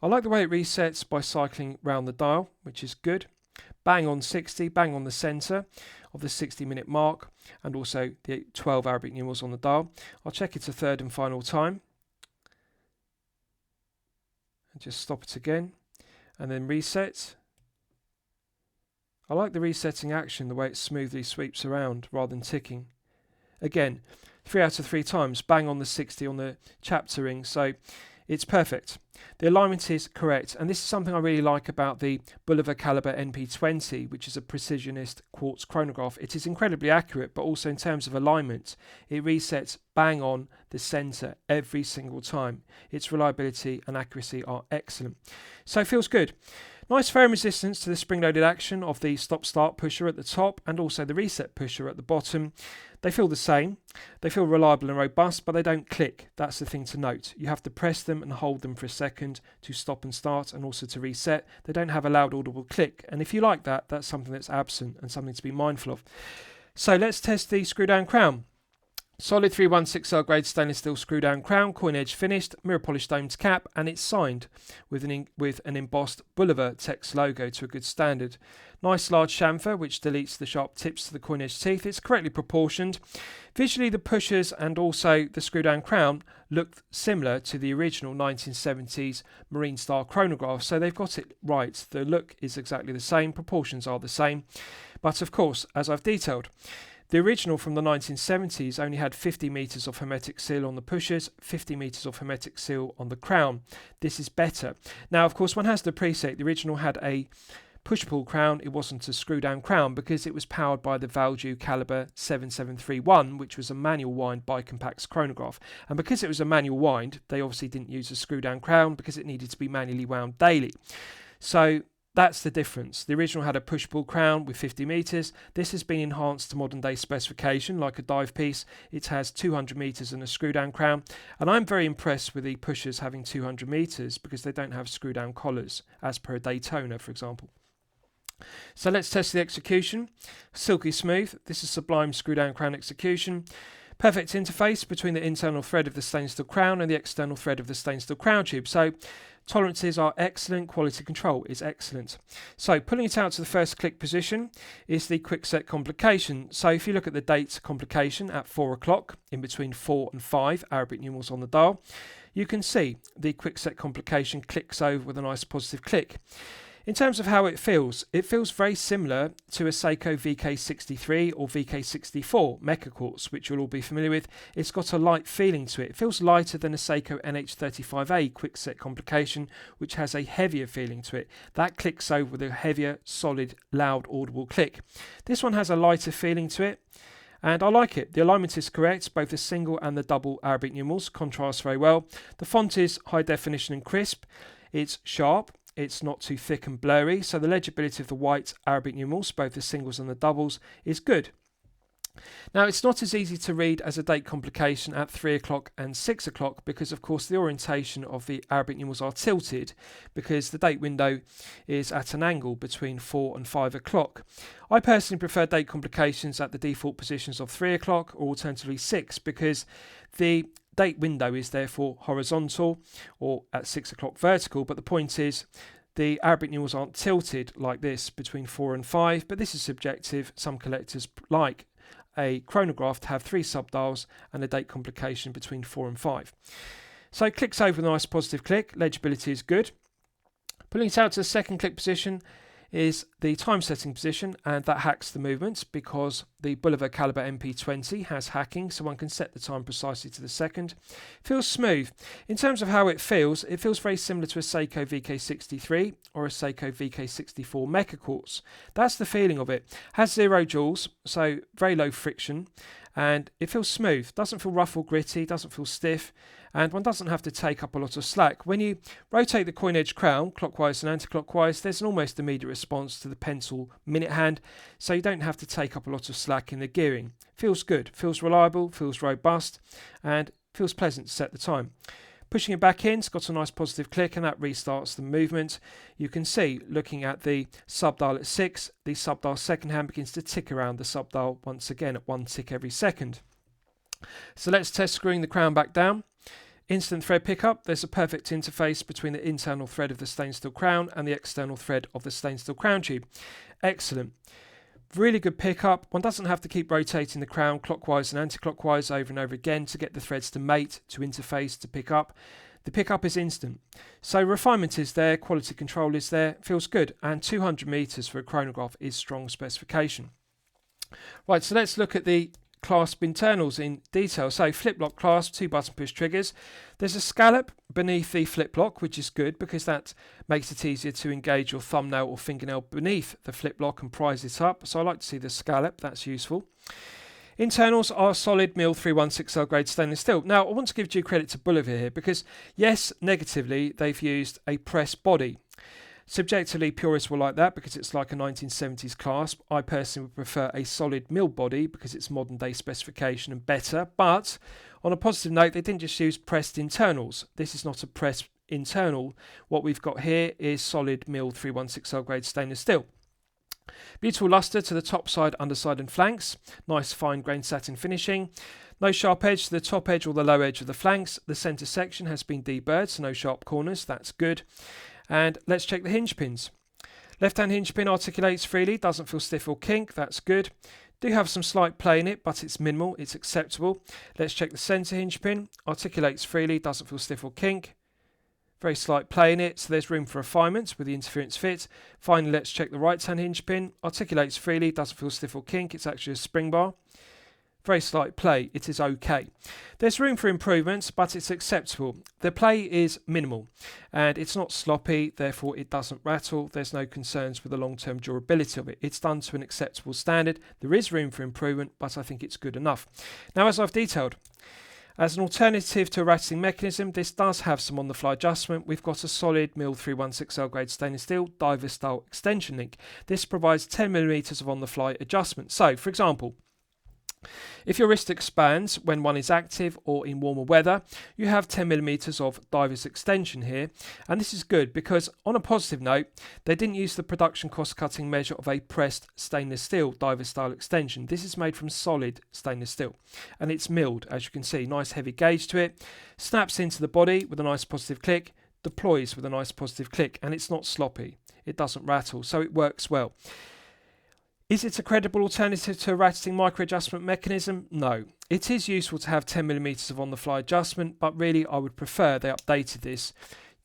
I like the way it resets by cycling round the dial, which is good. Bang on 60, bang on the centre of the 60-minute mark, and also the 12 Arabic numerals on the dial. I'll check it a third and final time. And just stop it again, and then reset. I like the resetting action, the way it smoothly sweeps around rather than ticking. Again, 3 out of 3 times, bang on the 60 on the chapter ring, so it's perfect. The alignment is correct, and this is something I really like about the Bulova Caliber NP20, which is a precisionist quartz chronograph. It is incredibly accurate, but also in terms of alignment, it resets bang on the centre every single time. Its reliability and accuracy are excellent. So it feels good. Nice firm resistance to the spring-loaded action of the stop-start pusher at the top and also the reset pusher at the bottom. They feel the same. They feel reliable and robust, but they don't click. That's the thing to note. You have to press them and hold them for a second to stop and start, and also to reset. They don't have a loud audible click, and if you like that, that's something that's absent and something to be mindful of. So let's test the screw-down crown. Solid 316L grade stainless steel screw down crown, coin edge finished, mirror polished domed cap, and it's signed with an embossed Bulova text logo to a good standard. Nice large chamfer which deletes the sharp tips to the coin edge teeth. It's correctly proportioned. Visually the pushers and also the screw down crown look similar to the original 1970s marine style chronograph, so they've got it right. The look is exactly the same, proportions are the same, but of course, as I've detailed, the original from the 1970s only had 50 metres of hermetic seal on the pushers, 50 metres of hermetic seal on the crown. This is better. Now, of course, one has to appreciate the original had a push-pull crown. It wasn't a screw-down crown because it was powered by the Valjoux Caliber 7731, which was a manual wind bicompax chronograph. And because it was a manual wind, they obviously didn't use a screw-down crown because it needed to be manually wound daily. So that's the difference. The original had a push-pull crown with 50 metres. This has been enhanced to modern day specification like a dive piece. It has 200 metres and a screw-down crown. And I'm very impressed with the pushers having 200 metres because they don't have screw-down collars as per a Daytona, for example. So let's test the execution. Silky smooth. This is sublime screw-down crown execution. Perfect interface between the internal thread of the stainless steel crown and the external thread of the stainless steel crown tube. So tolerances are excellent, quality control is excellent. So pulling it out to the first click position is the quick set complication. So if you look at the date complication at 4 o'clock, in between 4 and 5 Arabic numerals on the dial, you can see the quick set complication clicks over with a nice positive click. In terms of how it feels very similar to a Seiko VK63 or VK64 Mecha Quartz, which you'll all be familiar with. It's got a light feeling to it. It feels lighter than a Seiko NH35A quickset complication, which has a heavier feeling to it. That clicks over with a heavier, solid, loud, audible click. This one has a lighter feeling to it, and I like it. The alignment is correct, both the single and the double Arabic numerals contrast very well. The font is high definition and crisp. It's sharp. It's not too thick and blurry, so the legibility of the white Arabic numerals, both the singles and the doubles, is good. Now, it's not as easy to read as a date complication at 3 o'clock and 6 o'clock because, of course, the orientation of the Arabic numerals are tilted because the date window is at an angle between 4 and 5 o'clock. I personally prefer date complications at the default positions of 3 o'clock or alternatively 6 because the date window is therefore horizontal or at 6 o'clock vertical, but the point is the Arabic numerals aren't tilted like this between 4 and 5, but this is subjective. Some collectors like a chronograph to have 3 subdials and a date complication between 4 and 5. So it clicks over with a nice positive click. Legibility is good. Pulling it out to the second click position is the time setting position, and that hacks the movements because the Bulova caliber MP20 has hacking, so one can set the time precisely to the second. Feels smooth. In terms of how it feels very similar to a Seiko VK63 or a Seiko VK64 Mecha Quartz. That's the feeling of it. Has 0 joules, so very low friction, and it feels smooth. Doesn't feel rough or gritty, doesn't feel stiff, and one doesn't have to take up a lot of slack. When you rotate the coin edge crown clockwise and anti-clockwise, there's an almost immediate response to the pencil minute hand, so you don't have to take up a lot of slack in the gearing. Feels good, feels reliable, feels robust, and feels pleasant to set the time. Pushing it back in, it's got a nice positive click, and that restarts the movement. You can see, looking at the subdial at 6, the subdial second hand begins to tick around the subdial once again at 1 tick every second. So let's test screwing the crown back down. Instant thread pickup. There's a perfect interface between the internal thread of the stainless steel crown and the external thread of the stainless steel crown tube. Excellent. Really good pickup. One doesn't have to keep rotating the crown clockwise and anti-clockwise over and over again to get the threads to mate, to interface, to pick up. The pickup is instant. So refinement is there, quality control is there, feels good, and 200 meters for a chronograph is strong specification. Right, so let's look at the clasp internals in detail. So flip lock clasp, 2 button push triggers. There's a scallop beneath the flip lock, which is good because that makes it easier to engage your thumbnail or fingernail beneath the flip lock and prise it up. So I like to see the scallop, that's useful. Internals are solid mil 316L grade stainless steel. Now I want to give due credit to Bulova here because yes, negatively they've used a pressed body. Subjectively, purists will like that because it's like a 1970s clasp. I personally would prefer a solid mill body because it's modern day specification and better. But on a positive note, they didn't just use pressed internals. This is not a pressed internal. What we've got here is solid mill 316L grade stainless steel. Beautiful luster to the top side, underside and flanks. Nice fine grained satin finishing. No sharp edge to the top edge or the low edge of the flanks. The centre section has been deburred, so no sharp corners. That's good. And let's check the hinge pins. Left hand hinge pin articulates freely, doesn't feel stiff or kink, that's good. Do have some slight play in it, but it's minimal, it's acceptable. Let's check the centre hinge pin. Articulates freely, doesn't feel stiff or kink. Very slight play in it, so there's room for refinements with the interference fit. Finally, let's check the right hand hinge pin. Articulates freely, doesn't feel stiff or kink, it's actually a spring bar. Very slight play, it is okay. There's room for improvements, but it's acceptable. The play is minimal and it's not sloppy, therefore it doesn't rattle. There's no concerns with the long-term durability of it. It's done to an acceptable standard. There is room for improvement, but I think it's good enough. Now, as I've detailed, as an alternative to a ratcheting mechanism, this does have some on-the-fly adjustment. We've got a solid mil 316L grade stainless steel diver style extension link. This provides 10mm of on-the-fly adjustment. So, for example, if your wrist expands when one is active or in warmer weather, you have 10mm of diver's extension here, and this is good because on a positive note, they didn't use the production cost cutting measure of a pressed stainless steel diver style extension. This is made from solid stainless steel and it's milled, as you can see, nice heavy gauge to it, snaps into the body with a nice positive click, deploys with a nice positive click, and it's not sloppy, it doesn't rattle, so it works well. Is it a credible alternative to a ratcheting micro adjustment mechanism? No. It is useful to have 10mm of on-the-fly adjustment, but really I would prefer they updated this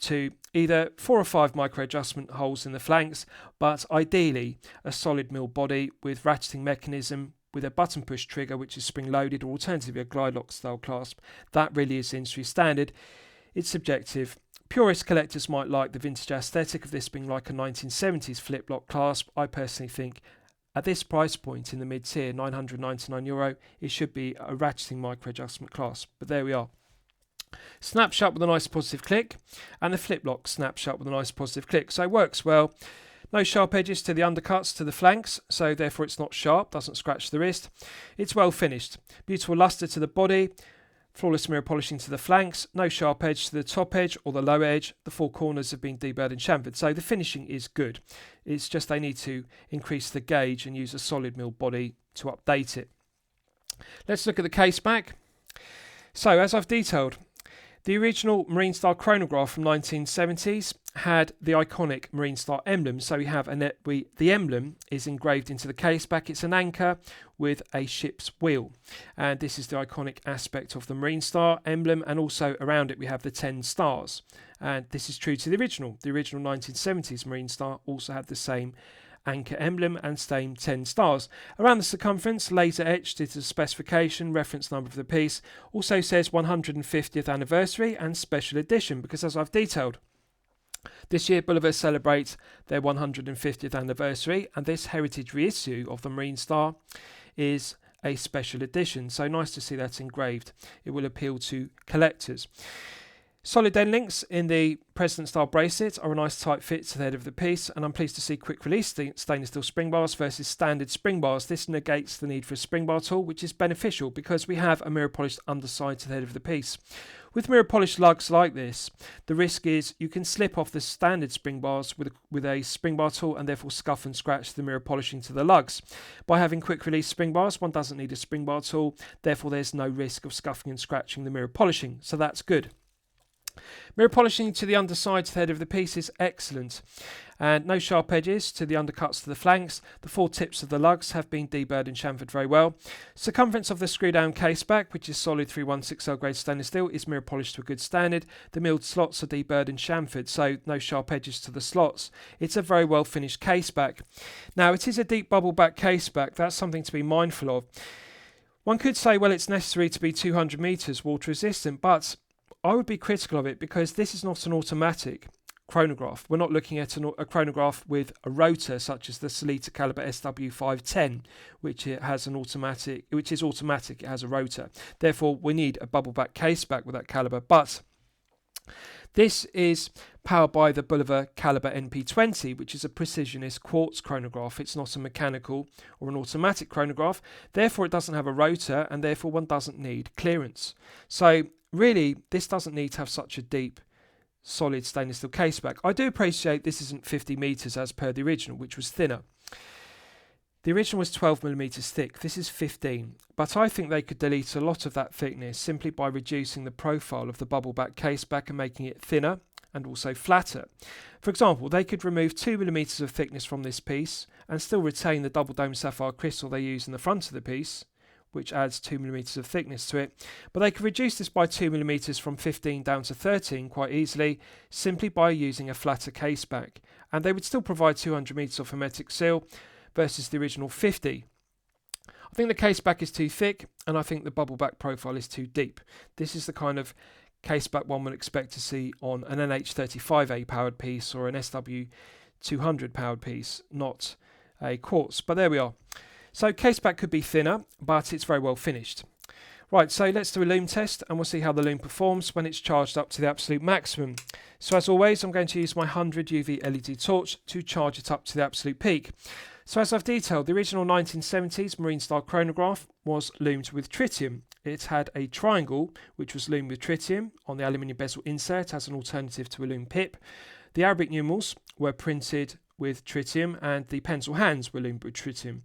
to either 4 or 5 micro adjustment holes in the flanks, but ideally a solid mill body with ratcheting mechanism with a button push trigger which is spring loaded, or alternatively a glide lock style clasp. That really is industry standard. It's subjective. Purist collectors might like the vintage aesthetic of this being like a 1970s flip lock clasp. I personally think at this price point in the mid-tier, €999, it should be a ratcheting micro-adjustment clasp. But there we are. Snap shut with a nice positive click, and the flip lock snap shut with a nice positive click. So it works well. No sharp edges to the undercuts to the flanks, so therefore it's not sharp, doesn't scratch the wrist. It's well finished. Beautiful luster to the body. Flawless mirror polishing to the flanks, no sharp edge to the top edge or the low edge. The 4 corners have been deburred and chamfered, so the finishing is good. It's just they need to increase the gauge and use a solid mill body to update it. Let's look at the Caseback. So, as I've detailed, the original marine style chronograph from 1970s had the iconic Marine Star emblem. So we have the emblem is engraved into the case back. It's an anchor with a ship's wheel, and this is the iconic aspect of the Marine Star emblem, and also around it we have the 10 stars, and this is true to the original 1970s Marine Star also had the same anchor emblem and same 10 stars. Around the circumference, laser etched is the specification, reference number of the piece, also says 150th anniversary and special edition, because as I've detailed, this year Bulova celebrates their 150th anniversary, and this heritage reissue of the Marine Star is a special edition, so nice to see that engraved. It will appeal to collectors. Solid end links in the President style bracelet are a nice tight fit to the head of the piece, and I'm pleased to see quick release stainless steel spring bars versus standard spring bars. This negates the need for a spring bar tool, which is beneficial because we have a mirror polished underside to the head of the piece. With mirror polished lugs like this, the risk is you can slip off the standard spring bars with a spring bar tool and therefore scuff and scratch the mirror polishing to the lugs. By having quick release spring bars, one doesn't need a spring bar tool, therefore there's no risk of scuffing and scratching the mirror polishing, so that's good. Mirror polishing to the underside to the head of the piece is excellent, and no sharp edges to the undercuts to the flanks. The 4 tips of the lugs have been deburred and chamfered very well. Circumference of the screw down case back, which is solid 316L grade stainless steel, is mirror polished to a good standard. The milled slots are deburred and chamfered, so no sharp edges to the slots. It's a very well finished case back. Now it is a deep bubble back case back, that's something to be mindful of. One could say, well, it's necessary to be 200 metres water resistant, but I would be critical of it because this is not an automatic chronograph. We're not looking at a chronograph with a rotor such as the Solita caliber SW510, which is automatic. It has a rotor. Therefore, we need a bubble back case back with that caliber. But this is powered by the Bulova caliber NP20, which is a precisionist quartz chronograph. It's not a mechanical or an automatic chronograph. Therefore, it doesn't have a rotor, and therefore one doesn't need clearance. So really, this doesn't need to have such a deep, solid stainless steel case back. I do appreciate this isn't 50 metres as per the original, which was thinner. The original was 12mm thick, this is 15, but I think they could delete a lot of that thickness simply by reducing the profile of the bubble back case back and making it thinner and also flatter. For example, they could remove 2mm of thickness from this piece and still retain the double dome sapphire crystal they use in the front of the piece, which adds 2mm of thickness to it, but they could reduce this by 2mm from 15 down to 13 quite easily simply by using a flatter case back, and they would still provide 200m of hermetic seal versus the original 50. I think the case back is too thick, and I think the bubble back profile is too deep. This is the kind of case back one would expect to see on an NH35A powered piece or an SW200 powered piece, not a quartz, but there we are. So caseback could be thinner, but it's very well finished. Right, so let's do a Lume test and we'll see how the Lume performs when it's charged up to the absolute maximum. So as always, I'm going to use my 100 UV LED torch to charge it up to the absolute peak. So as I've detailed, the original 1970s Marine Star chronograph was lumed with tritium. It had a triangle, which was lumed with tritium on the aluminium bezel insert as an alternative to a Lume pip. The Arabic numerals were printed with tritium, and the pencil hands were lumed with tritium.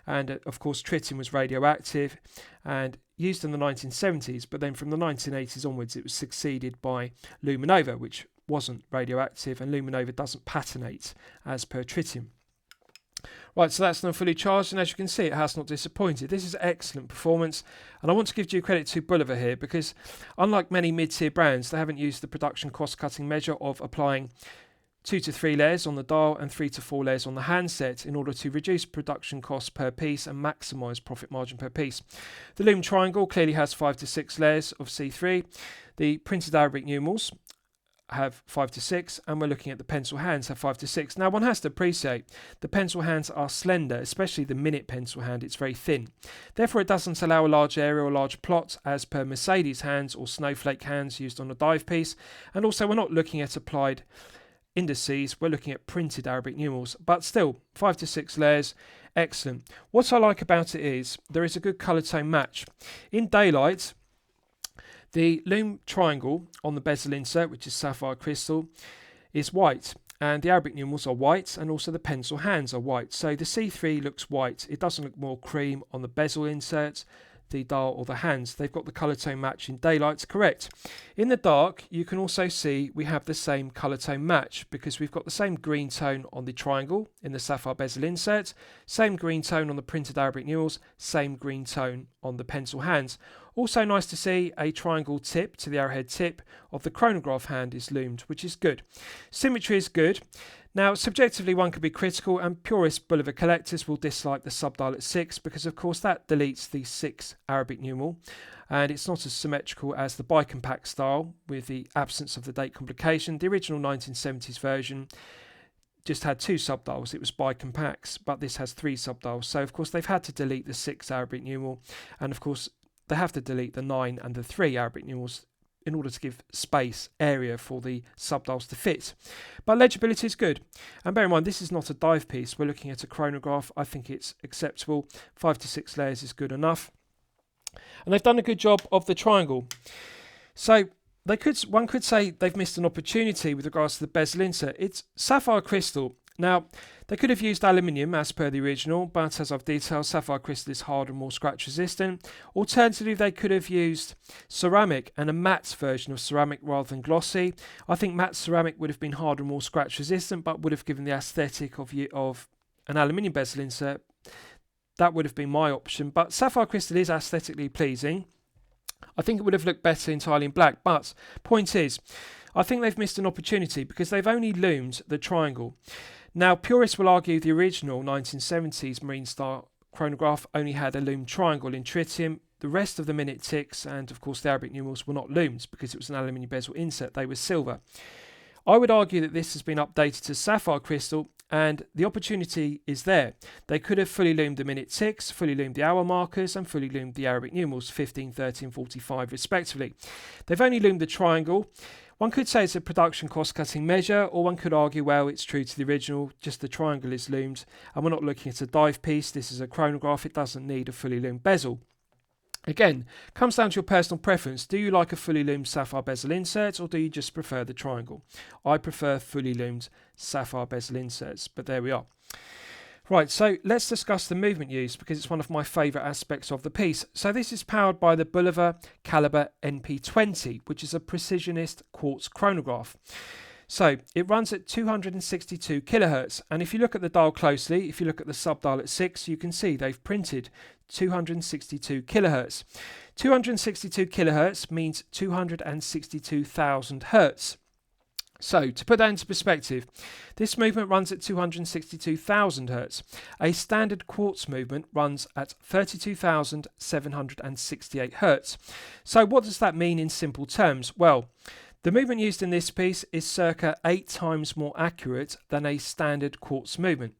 And of course, tritium was radioactive and used in the 1970s, but then from the 1980s onwards, it was succeeded by Luminova, which wasn't radioactive, and Luminova doesn't patinate as per tritium. Right, so that's now fully charged, and as you can see, it has not disappointed. This is excellent performance, and I want to give due credit to Bulova here, because unlike many mid-tier brands, they haven't used the production cost-cutting measure of applying 2 to 3 layers on the dial and 3 to 4 layers on the handset in order to reduce production costs per piece and maximise profit margin per piece. The Lume triangle clearly has 5 to 6 layers of C3. The printed Arabic numerals have 5 to 6, and we're looking at the pencil hands have 5 to 6. Now one has to appreciate the pencil hands are slender, especially the minute pencil hand, it's very thin. Therefore it doesn't allow a large area or large plot as per Mercedes hands or snowflake hands used on a dive piece, and also we're not looking at applied indices, we're looking at printed Arabic numerals, but still 5 to 6 layers, excellent. What I like about it is there is a good colour tone match. In daylight, the Lume triangle on the bezel insert, which is sapphire crystal, is white, and the Arabic numerals are white, and also the pencil hands are white. So the C3 looks white. It doesn't look more cream on the bezel insert. the dial or the hands. They've got the colour tone match in daylight, correct. In the dark, you can also see we have the same colour tone match because we've got the same green tone on the triangle in the sapphire bezel insert, same green tone on the printed Arabic numerals, same green tone on the pencil hands. Also nice to see a triangle tip to the arrowhead tip of the chronograph hand is loomed, which is good. Symmetry is good. Now, subjectively, one could be critical, and purist Bulova collectors will dislike the subdial at 6 because, of course, that deletes the 6 Arabic numeral, and it's not as symmetrical as the bicompact style with the absence of the date complication. The original 1970s version just had 2 subdials. It was bicompacts, but this has 3 subdials. So, of course, they've had to delete the 6 Arabic numeral, and, of course, they have to delete the 9 and the 3 Arabic numerals in order to give space, area for the subdials to fit. But legibility is good. And bear in mind, this is not a dive piece. We're looking at a chronograph. I think it's acceptable. 5 to 6 layers is good enough. And they've done a good job of the triangle. So one could say they've missed an opportunity with regards to the bezel insert. It's sapphire crystal. Now, they could have used aluminium as per the original, but as I've detailed, sapphire crystal is hard and more scratch resistant. Alternatively, they could have used ceramic and a matte version of ceramic rather than glossy. I think matte ceramic would have been hard and more scratch resistant, but would have given the aesthetic of an aluminium bezel insert. That would have been my option, but sapphire crystal is aesthetically pleasing. I think it would have looked better entirely in black, but point is, I think they've missed an opportunity because they've only loomed the triangle. Now, purists will argue the original 1970s Marine Star chronograph only had a loomed triangle in tritium. The rest of the minute ticks and, of course, the Arabic numerals were not loomed because it was an aluminium bezel insert. They were silver. I would argue that this has been updated to sapphire crystal and the opportunity is there. They could have fully loomed the minute ticks, fully loomed the hour markers and fully loomed the Arabic numerals 15, 13, 45 respectively. They've only loomed the triangle. One could say it's a production cost-cutting measure, or one could argue, well, it's true to the original, just the triangle is loomed, and we're not looking at a dive piece, this is a chronograph, it doesn't need a fully loomed bezel. Again, comes down to your personal preference. Do you like a fully loomed sapphire bezel insert, or do you just prefer the triangle? I prefer fully loomed sapphire bezel inserts, but there we are. Right, so let's discuss the movement used because it's one of my favourite aspects of the piece. So this is powered by the Bulova Calibre NP20, which is a precisionist quartz chronograph. So it runs at 262 kilohertz, and if you look at the dial closely, if you look at the subdial at 6, you can see they've printed 262 kilohertz. 262 kilohertz means 262,000 hertz. So, to put that into perspective, this movement runs at 262,000 Hz. A standard quartz movement runs at 32,768 Hz. So, what does that mean in simple terms? Well, the movement used in this piece is circa 8 times more accurate than a standard quartz movement.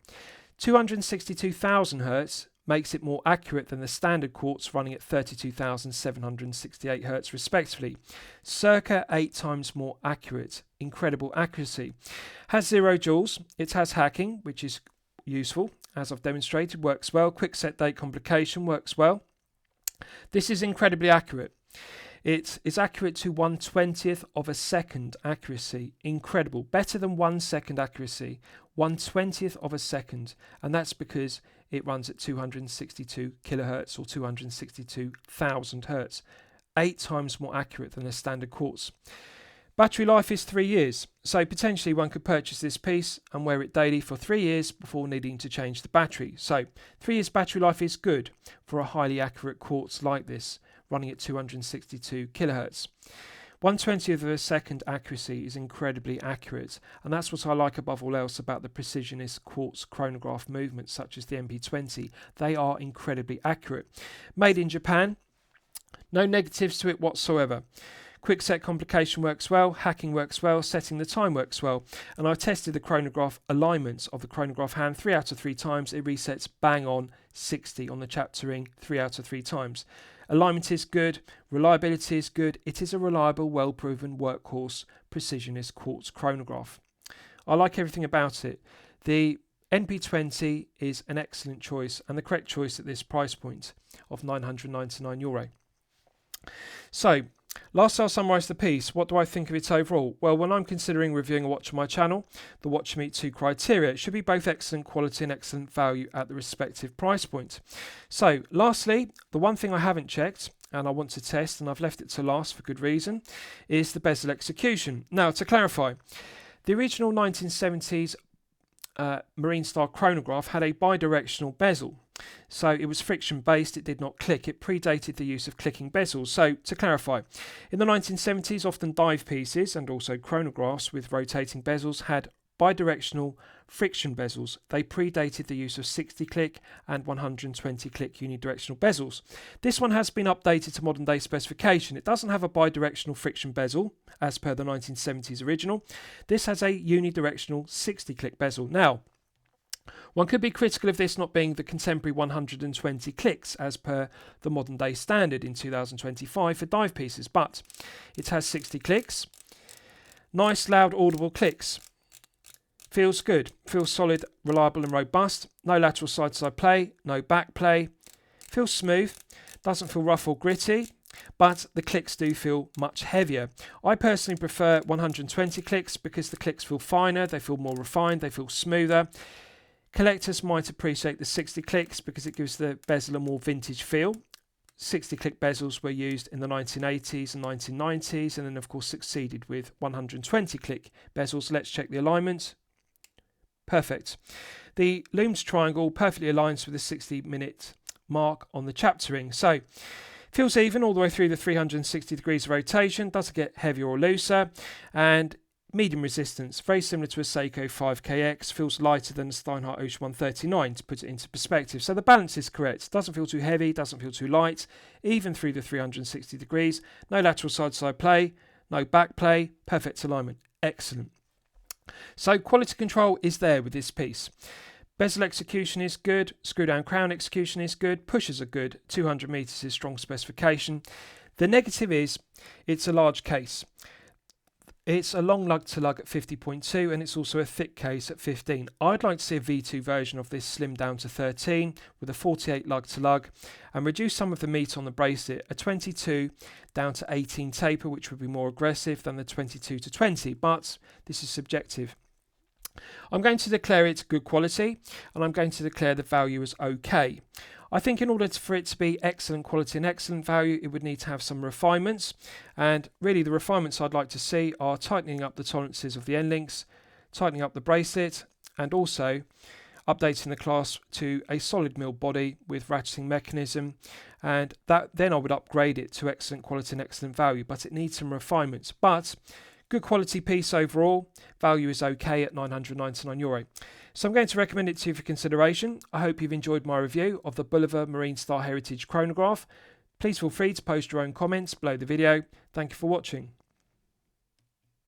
262,000 Hz makes it more accurate than the standard quartz running at 32,768 Hz respectively. Circa 8 times more accurate. Incredible accuracy. Has 0 joules. It has hacking, which is useful. As I've demonstrated, works well. Quick set date complication works well. This is incredibly accurate. It is accurate to 1/20th of a second accuracy. Incredible. Better than 1 second accuracy. 1/20th of a second. And that's because it runs at 262 kilohertz or 262,000 hertz. 8 times more accurate than a standard quartz. Battery life is 3 years. So potentially one could purchase this piece and wear it daily for 3 years before needing to change the battery. So 3 years battery life is good for a highly accurate quartz like this, running at 262 kilohertz. 1/20th of a second accuracy is incredibly accurate, and that's what I like above all else about the precisionist quartz chronograph movements such as the MP20. They are incredibly accurate. Made in Japan, no negatives to it whatsoever. Quick set complication works well, hacking works well, setting the time works well, and I've tested the chronograph alignments of the chronograph hand 3 out of 3 times. It resets bang on 60 on the chapter ring 3 out of 3 times. Alignment is good, reliability is good. It is a reliable, well-proven workhorse precisionist quartz chronograph. I like everything about it. The NP20 is an excellent choice and the correct choice at this price point of €999. So, Lastly, I'll summarise the piece. What do I think of it overall? Well, when I'm considering reviewing a watch on my channel, the watch should meet 2 criteria. It should be both excellent quality and excellent value at the respective price point. So, lastly, the one thing I haven't checked, and I want to test, and I've left it to last for good reason, is the bezel execution. Now, to clarify, the original 1970s Marine Star chronograph had a bidirectional bezel. So it was friction based, it did not click. It predated the use of clicking bezels. So to clarify, in the 1970s, often dive pieces and also chronographs with rotating bezels had bidirectional friction bezels. They predated the use of 60 click and 120 click unidirectional bezels. This one has been updated to modern day specification. It doesn't have a bidirectional friction bezel as per the 1970s original. This has a unidirectional 60 click bezel. Now, one could be critical of this not being the contemporary 120 clicks as per the modern day standard in 2025 for dive pieces, but it has 60 clicks. Nice, loud, audible clicks. Feels good, feels solid, reliable and robust. No lateral side-to-side play, no back play. Feels smooth, doesn't feel rough or gritty, but the clicks do feel much heavier. I personally prefer 120 clicks because the clicks feel finer, they feel more refined, they feel smoother. Collectors might appreciate the 60 clicks because it gives the bezel a more vintage feel. 60 click bezels were used in the 1980s and 1990s and then of course succeeded with 120 click bezels. Let's check the alignment. Perfect. The Lume's triangle perfectly aligns with the 60-minute mark on the chapter ring. So feels even all the way through the 360 degrees of rotation, doesn't get heavier or looser, and medium resistance, very similar to a Seiko 5KX, feels lighter than the Steinhardt Ocean 139 to put it into perspective. So the balance is correct. Doesn't feel too heavy, doesn't feel too light, even through the 360 degrees. No lateral side-to-side play, no back play, perfect alignment. Excellent. So quality control is there with this piece. Bezel execution is good, screw down crown execution is good, pushers are good, 200 meters is strong specification. The negative is it's a large case. It's a long lug to lug at 50.2 and it's also a thick case at 15. I'd like to see a V2 version of this slimmed down to 13 with a 48 lug to lug and reduce some of the meat on the bracelet, a 22 down to 18 taper, which would be more aggressive than the 22 to 20, but this is subjective. I'm going to declare it good quality and I'm going to declare the value as okay. I think in order for it to be excellent quality and excellent value, it would need to have some refinements. And really the refinements I'd like to see are tightening up the tolerances of the end links, tightening up the bracelet, and also updating the clasp to a solid mill body with ratcheting mechanism. And that then I would upgrade it to excellent quality and excellent value, but it needs some refinements. But good quality piece overall, value is okay at €999. So I'm going to recommend it to you for consideration. I hope you've enjoyed my review of the Bulova Marine Star Heritage Chronograph. Please feel free to post your own comments below the video. Thank you for watching.